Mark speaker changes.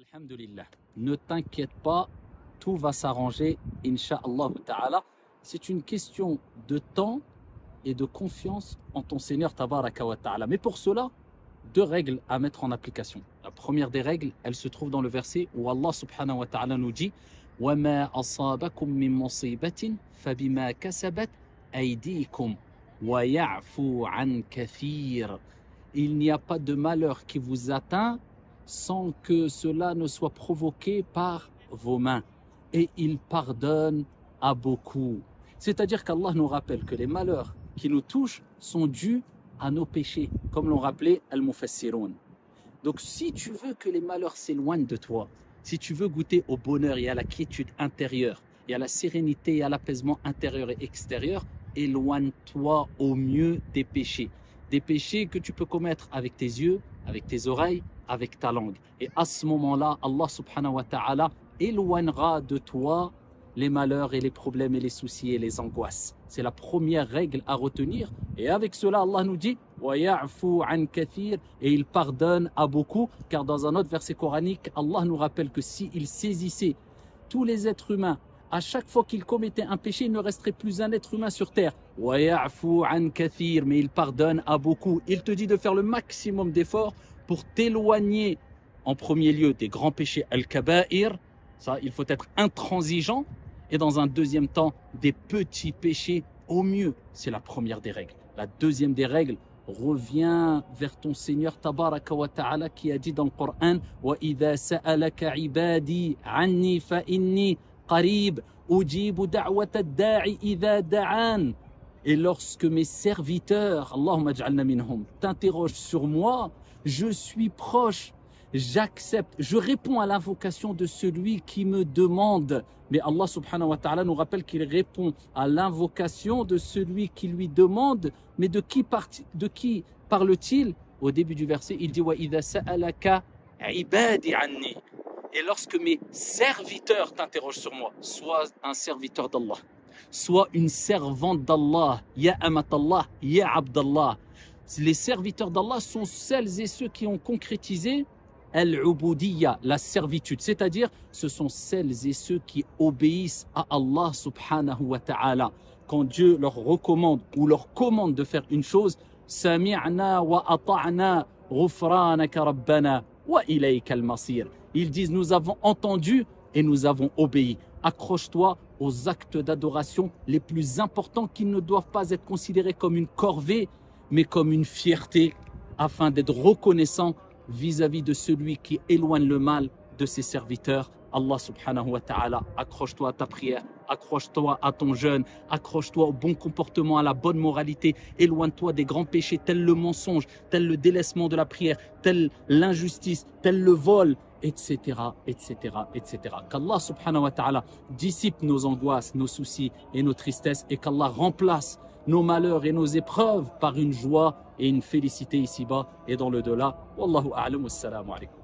Speaker 1: Alhamdulillah. Ne t'inquiète pas, tout va s'arranger, Inch'Allah ta'ala. C'est une question de temps et de confiance en ton Seigneur Tabaraka wa ta'ala. Mais pour cela, deux règles à mettre en application. La première des règles, elle se trouve dans le verset où Allah subhanahu wa ta'ala nous dit وَمَا أَصَابَكُم مِّن مُّصِيبَةٍ فَبِمَا كَسَبَتْ أَيْدِيكُمْ وَيَعْفُو عَنْ كَثِيرٍ. Il n'y a pas de malheur qui vous atteint sans que cela ne soit provoqué par vos mains. Et il pardonne à beaucoup. C'est-à-dire qu'Allah nous rappelle que les malheurs qui nous touchent sont dus à nos péchés, comme l'ont rappelé Al-Mufassiroun. Donc si tu veux que les malheurs s'éloignent de toi, si tu veux goûter au bonheur et à la quiétude intérieure, et à la sérénité et à l'apaisement intérieur et extérieur, éloigne-toi au mieux des péchés. Des péchés que tu peux commettre avec tes yeux, avec tes oreilles, avec ta langue. Et à ce moment-là, Allah subhanahu wa ta'ala éloignera de toi les malheurs et les problèmes et les soucis et les angoisses. C'est la première règle à retenir. Et avec cela, Allah nous dit وَيَعْفُو عَنْ كَثِيرٍ, et il pardonne à beaucoup, car dans un autre verset coranique, Allah nous rappelle que s'il saisissait tous les êtres humains, à chaque fois qu'ils commettaient un péché, il ne resterait plus un être humain sur terre. وَيَعْفُو عَنْ كَثِيرٍ, mais il pardonne à beaucoup. Il te dit de faire le maximum d'efforts pour t'éloigner en premier lieu des grands péchés al-kaba'ir, ça il faut être intransigeant, et dans un deuxième temps des petits péchés au mieux. C'est la première des règles. La deuxième des règles, reviens vers ton Seigneur Tabaraka wa Ta'ala qui a dit dans le Coran وَإِذَا سَأَلَكَ عِبَادِي عَنِّي فَإِنِّي قَرِيبٌ أُجِيبُ دَعْوَةَ الدَّاعِ إِذَا دَعَانِ. Et lorsque mes serviteurs, Allahumma ij'alna minhum, t'interrogent sur moi, je suis proche, j'accepte, je réponds à l'invocation de celui qui me demande. Mais Allah subhanahu wa ta'ala nous rappelle qu'il répond à l'invocation de celui qui lui demande. Mais de qui parle-t-il? Au début du verset, il dit وَإِذَا سَأَلَكَ عِبَادِي عَنِّي. Et lorsque mes serviteurs t'interrogent sur moi, sois un serviteur d'Allah, sois une servante d'Allah, ya amatallah, ya abdallah. Les serviteurs d'Allah sont celles et ceux qui ont concrétisé al-ubudiyya, la servitude, c'est-à-dire ce sont celles et ceux qui obéissent à Allah subhanahu wa ta'ala. Quand Dieu leur recommande ou leur commande de faire une chose, sami'na wa ata'na ghufranaka rabbana wa ilayka al-masir. Ils disent nous avons entendu et nous avons obéi. Accroche-toi aux actes d'adoration les plus importants qui ne doivent pas être considérés comme une corvée, mais comme une fierté, afin d'être reconnaissant vis-à-vis de celui qui éloigne le mal de ses serviteurs. Allah subhanahu wa ta'ala, accroche-toi à ta prière, accroche-toi à ton jeûne, accroche-toi au bon comportement, à la bonne moralité, éloigne-toi des grands péchés tels le mensonge, tel le délaissement de la prière, tel l'injustice, tel le vol, etc., etc., etc. Qu'Allah subhanahu wa ta'ala dissipe nos angoisses, nos soucis et nos tristesses, et qu'Allah remplace nos malheurs et nos épreuves par une joie et une félicité ici-bas et dans le delà. Wallahu a'lam, wassalamu alaikum.